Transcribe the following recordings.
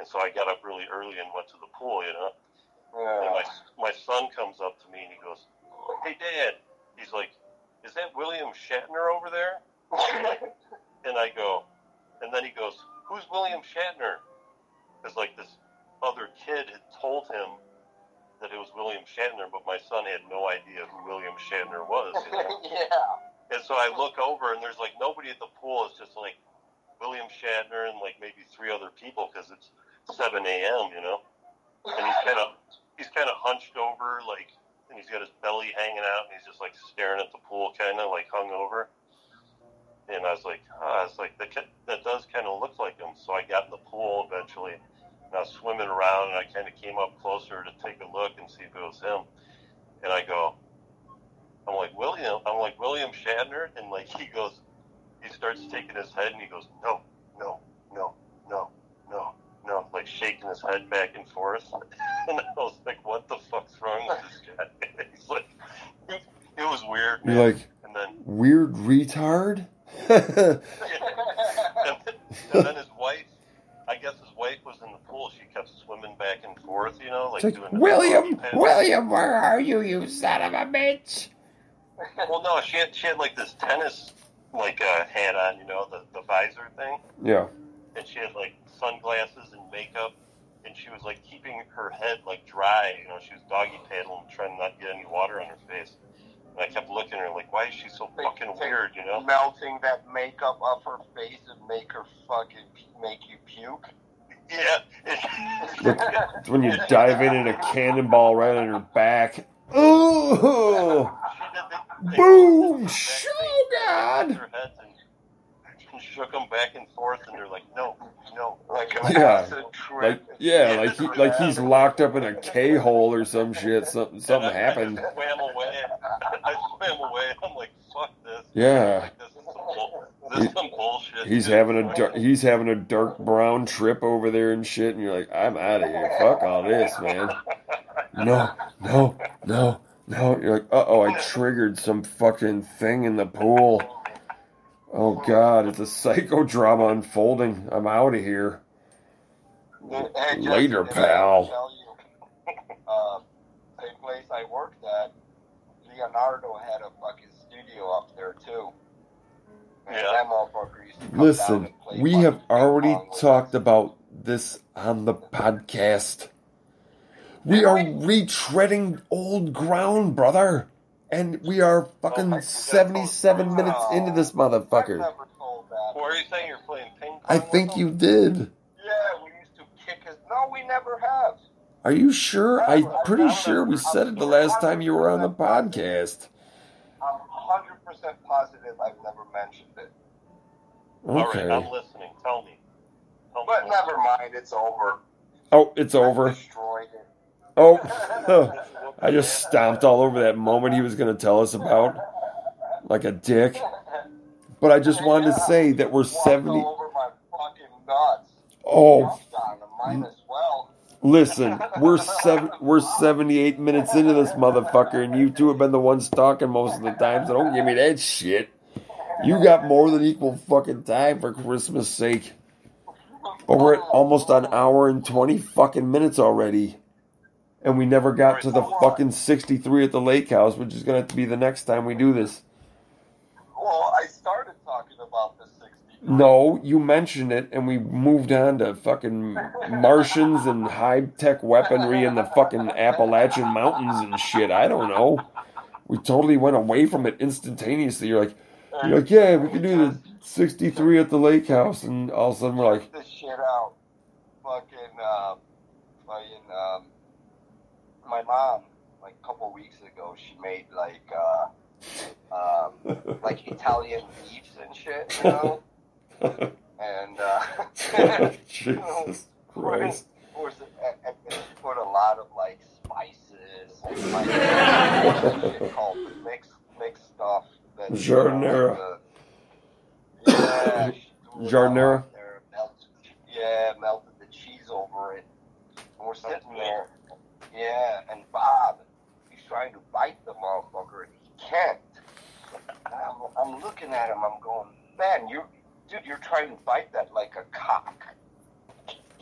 And so I got up really early and went to the pool, you know. Yeah. And my son comes up to me and he goes, "Hey, Dad." He's like, "Is that William Shatner over there?" And I go, and then he goes, "Who's William Shatner?" Because like this other kid had told him that it was William Shatner, but my son had no idea who William Shatner was. You know? Yeah. And so I look over and there's like nobody at the pool. It's just like William Shatner and like maybe 3 other people because it's 7 a.m., you know. And he's kind of hunched over, like, and he's got his belly hanging out, and he's just like staring at the pool, kind of like hung over. And I was like, that does kind of look like him. So I got in the pool eventually, and I was swimming around, and I kind of came up closer to take a look and see if it was him. And I go, I'm like, William Shatner? And like he starts taking his head, and he goes, no, like shaking his head back and forth. And I was like, what the fuck's wrong with this guy? He's like, it was weird, man. You're like, and then weird retard? and then his wife, I guess his wife was in the pool. She kept swimming back and forth, you know, like doing William, where are you, you son of a bitch? Well, no, she had like this tennis like hat on, you know, the visor thing. Yeah. And she had like sunglasses and makeup, and she was like keeping her head like dry, you know. She was doggy paddling, trying not to get any water on her face. And I kept looking at her like, why is she so fucking weird, you know? Melting that makeup off her face and make you puke. Yeah. Look, when you dive in and a cannonball right on her back. Ooh! Boom! Oh, God! Their heads and shook them back and forth, and they're like, no. Like a acid trip. Like he's locked up in a K-hole or some shit. Something happened. I swam away. I'm like, fuck this. Yeah. Like, this is some bullshit. He's having a dark brown trip over there and shit, and you're like, I'm out of here. Fuck all this, man. No. You're like, I triggered some fucking thing in the pool. Oh, God, it's a psychodrama unfolding. I'm out of here. Hey, Later, Justin, pal. Tell you, same place I worked at, Leonardo had a fucking studio up there, too. And that motherfucker used to come Listen, down and play we have already ping pong with talked us. about this on the podcast. We are retreading old ground, brother. And we are fucking 77 minutes into this motherfucker. I've never told that. Or are you saying you're playing ping pong? I think you did. Yeah, we used to kick his... No, we never have. Are you sure? I'm pretty sure we said it the last time you were on the podcast. I'm 100% positive I've never mentioned it. All right, Okay. I'm listening. Tell me. But never mind, it's over. Oh, it's over. I destroyed it. Oh, I just stomped all over that moment he was going to tell us about. Like a dick. But I just wanted to say that we're 70... All over my fucking nuts. Oh, Mine as well. listen, we're 78 minutes into this motherfucker, and you two have been the ones talking most of the time, so don't give me that shit. You got more than equal fucking time, for Christmas sake. But we're at almost an hour and 20 fucking minutes already. And we never got to the fucking 63 at the lake house, which is going to have to be the next time we do this. Well, I started talking about the 60. No, you mentioned it, and we moved on to fucking Martians and high-tech weaponry in the fucking Appalachian Mountains and shit. I don't know. We totally went away from it instantaneously. You're like, yeah, we can do the 63 at the lake house, and all of a sudden we're like, this shit out. My mom, like a couple of weeks ago, she made like Italian beefs and shit, you know? And Jesus Christ. And she put a lot of like spices and like shit called mixed stuff. That Jardinera. Jardinera. Jardinera? Melted the cheese over it. And we're sitting there. Yeah, and Bob, he's trying to bite the motherfucker, and he can't. I'm looking at him, I'm going, man, you're trying to bite that like a cock.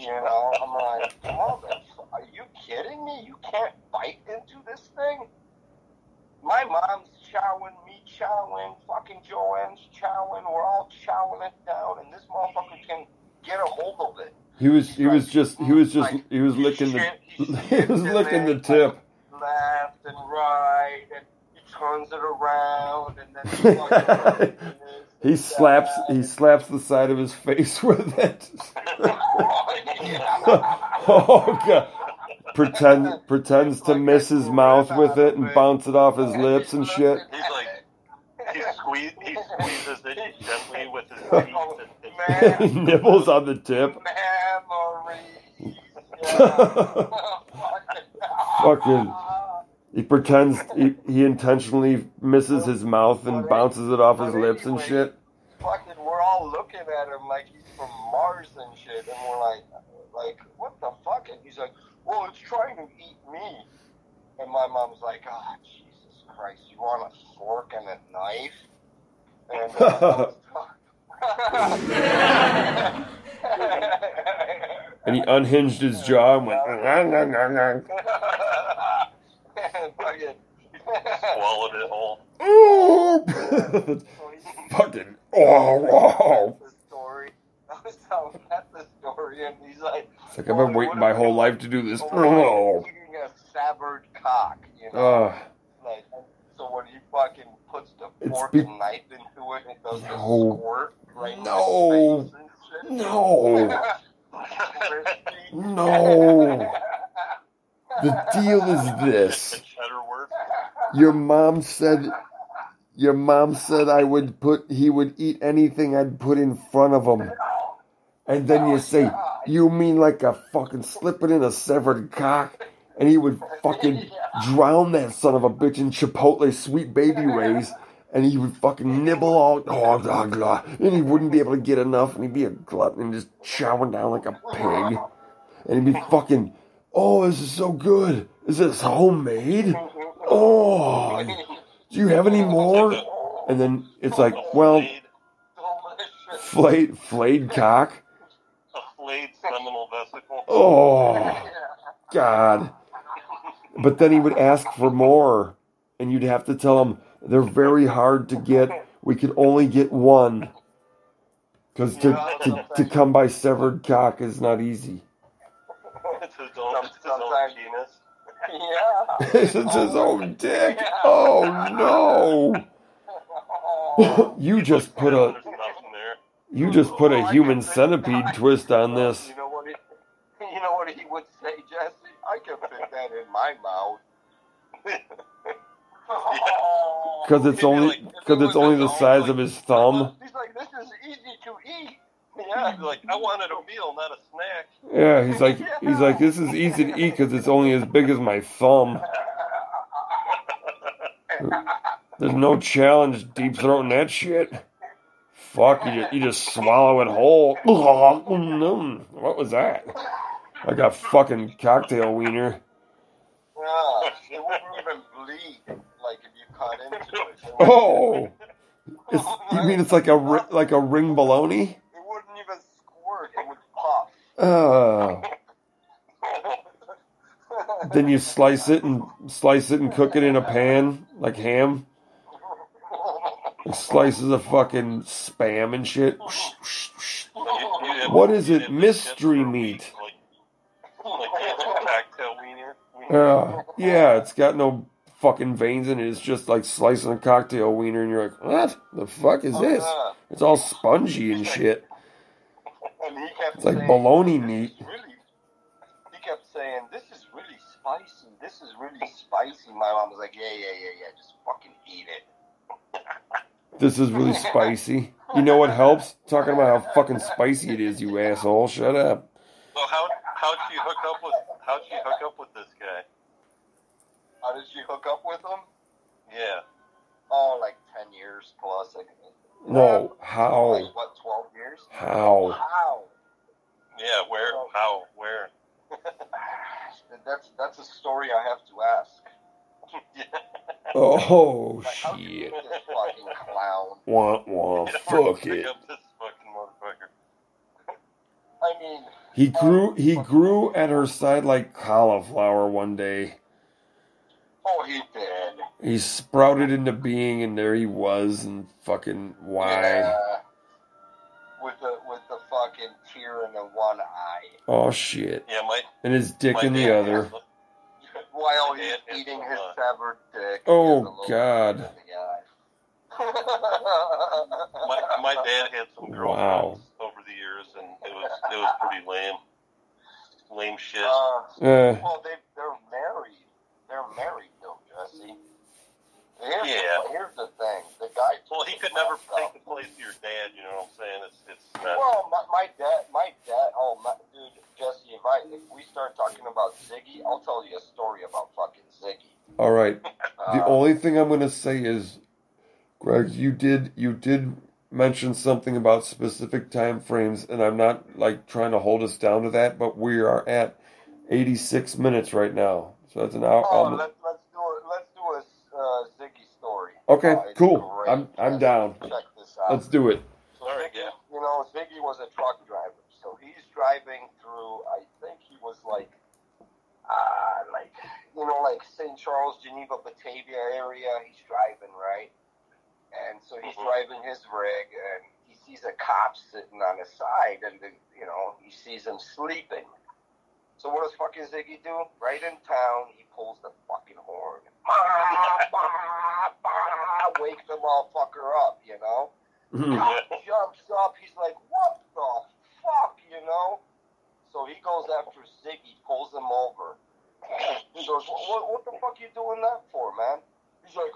You know, I'm like, mother, are you kidding me? You can't bite into this thing? My mom's chowing, me chowing, fucking Joanne's chowing, we're all chowing it down, and this motherfucker can get a hold of it. He was licking the tip. Left and right, and he turns it around, and then he slaps the side of his face with it. Oh god. Pretends to miss his mouth with it and bounce it off his lips and shit. He's like, he squeezes it gently with his teeth. He nibbles on the tip. Fucking. He pretends he intentionally misses his mouth and bounces it off his lips and shit. Fucking, we're all looking at him like he's from Mars and shit, and we're like, what the fuck? And he's like, well, it's trying to eat me. And my mom's like, oh, Jesus Christ, you want a fork and a knife? And he unhinged his jaw and went, swallowed it whole. Fucking, oh. I was telling Matt the story, and he's like, it's like I've been waiting my whole life to do this. Eating a severed cock, you know? Like, so when he fucking puts the fork and knife into it, it does the squirt right in his face and shit. No. The deal is this. Your mom said he would eat anything I'd put in front of him. And then you say, you mean like a fucking slip it in a severed cock? And he would fucking drown that son of a bitch in Chipotle Sweet Baby Ray's. And he would fucking nibble all, and he wouldn't be able to get enough. And he'd be a glutton and just chowing down like a pig. And he'd be fucking, oh, this is so good. Is this homemade? Oh, do you have any more? And then it's like, well, flayed cock. A flayed seminal vesicle. Oh, God. But then he would ask for more, and you'd have to tell him, they're very hard to get. We could only get one. Because to come by severed cock is not easy. It's his own penis. Yeah. It's his own dick. Oh, no. You just put a human centipede twist on this. You know what he would say, Jesse? I can fit that in my mouth. Because it's only the size of his thumb. He's like, this is easy to eat. Yeah, he's like, I wanted a meal, not a snack. Yeah, he's like, this is easy to eat because it's only as big as my thumb. There's no challenge deep throating that shit. Fuck, you just swallow it whole. What was that? I got fucking cocktail wiener. It wouldn't even bleed, like if you cut into it. Oh, you mean it's like a ring bologna? It wouldn't even squirt. It would puff. Then you slice it and cook it in a pan like ham. Slices of fucking spam and shit. What is it? Mystery meat. Yeah, it's got no fucking veins in it. It's just like slicing a cocktail wiener, and you're like, what the fuck is this? It's all spongy and shit. It's like bologna meat. He kept saying, this is really spicy. This is really spicy. My mom was like, yeah. Just fucking eat it. This is really spicy. You know what helps? Talking about how fucking spicy it is, you asshole. Shut up. So how'd she hook up with this guy? How did she hook up with him? Yeah. Oh, like 10 years plus. No, how? Like, what, 12 years? How? Yeah, where? How? Where? That's a story I have to ask. Oh, like, how shit. this fucking clown. Wah, fuck it. Pick up this fucking motherfucker. I mean, He grew at her side like cauliflower one day. Oh, he did. He sprouted into being, and there he was, and fucking why? Yeah. With the fucking tear in the one eye. Oh shit! Yeah, and his dick in the other. While he's eating his severed dick. Oh God! my dad had some girlfriends over the years, and it was pretty lame shit. Well, they're married. They're married though, Jesse. Here's the thing. The guy. Well, he could never take the place of your dad. You know what I'm saying? It's not. Well, my dad. Oh, dude, Jesse, if we start talking about Ziggy, I'll tell you a story about fucking Ziggy. All right. The only thing I'm gonna say is, Greg, you did mention something about specific time frames, and I'm not like trying to hold us down to that, but we are at 86 minutes right now, so that's an hour. Let's do a Ziggy story. Okay, cool. I'm down. Check this out. Let's do it. So Ziggy, you know, Ziggy was a truck driver, so he's driving through. I think he was like St. Charles, Geneva, Batavia area. He's driving, right? And so he's driving his rig, and he sees a cop sitting on the side, and he sees him sleeping. So what does fucking Ziggy do? Right in town, he pulls the fucking horn. Wakes the motherfucker up, you know? Cop jumps up, he's like, what the fuck, you know? So he goes after Ziggy, pulls him over. He goes, what the fuck you doing that for, man? He's like,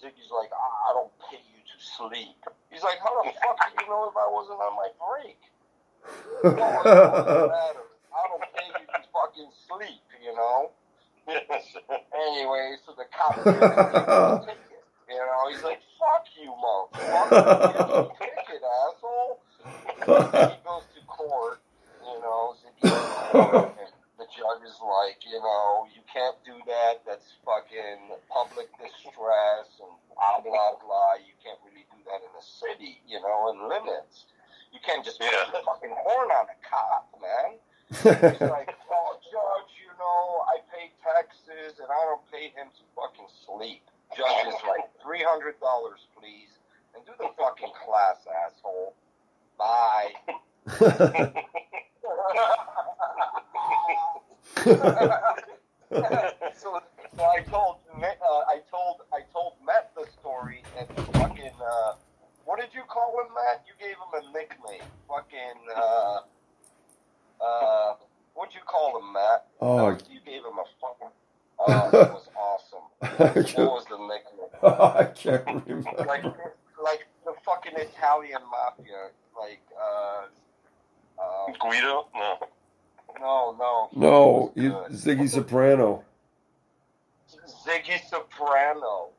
Ziggy's like, I don't pay you to sleep. He's like, how the fuck do you know if I wasn't on my break? What does matter? I don't pay you to fucking sleep, you know? Anyway, so the cop gives him a ticket. You know, he's like, fuck you, motherfucker. Ticket, asshole. He goes to court, you know, and the judge is like, you know, you can't do that. That's fucking public distress and blah, blah, blah. You can't really do that in the city, you know, and limits. You can't just put a fucking horn on a cop, man. He's like, oh, judge, you know, I pay taxes and I don't pay him to fucking sleep. Judge is like, $300, please. And do the fucking class, asshole. Bye. So I told Matt the story, and fucking what did you call him, Matt? You gave him a nickname. Fucking what'd you call him, Matt? You gave him a fucking. Oh, that was awesome. What was the nickname? I can't remember. Like the fucking Italian mafia, like Guido? No, Ziggy Soprano. Ziggy Soprano.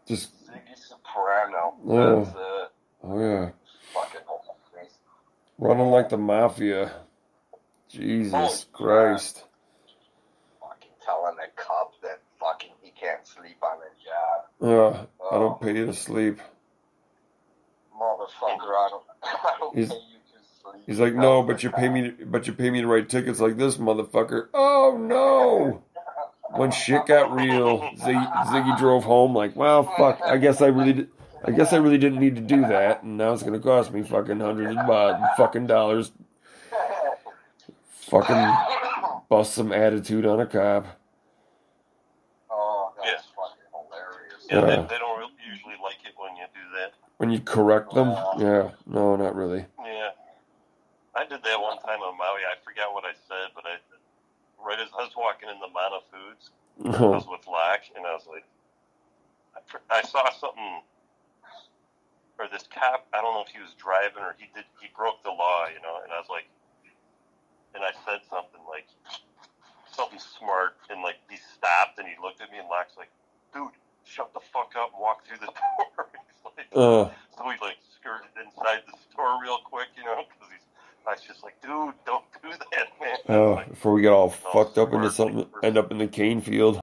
Just Ziggy Soprano. Oh yeah. Fucking hilarious. Running like the mafia. Jesus Christ. Fucking telling a cop that fucking he can't sleep on a job. I don't pay you to sleep. Motherfucker, I don't pay you to sleep. He's like, no, but you pay me to write tickets like this, motherfucker. Oh no! When shit got real, Ziggy drove home like, well, fuck. I guess I really didn't need to do that, and now it's gonna cost me fucking hundreds of fucking dollars. Fucking bust some attitude on a cop. Oh, that's fucking hilarious. Yeah, they don't usually like it when you do that. When you correct them? Yeah. No, not really. Yeah. I did that one time on Maui. I forgot what I said, but right as I was walking into Mana Foods, I was with Lack, and I was like, I saw something, or this cop, I don't know if he was driving or he broke the law, you know, and I was like, and I said something like, something smart, and like, he stopped and he looked at me, and Lack's like, dude, shut the fuck up and walk through the door. So he like skirted inside the store real quick, you know, because I was just like, dude, don't do that, man. Anyway, Before we get all fucked up into something, end up in the cane field.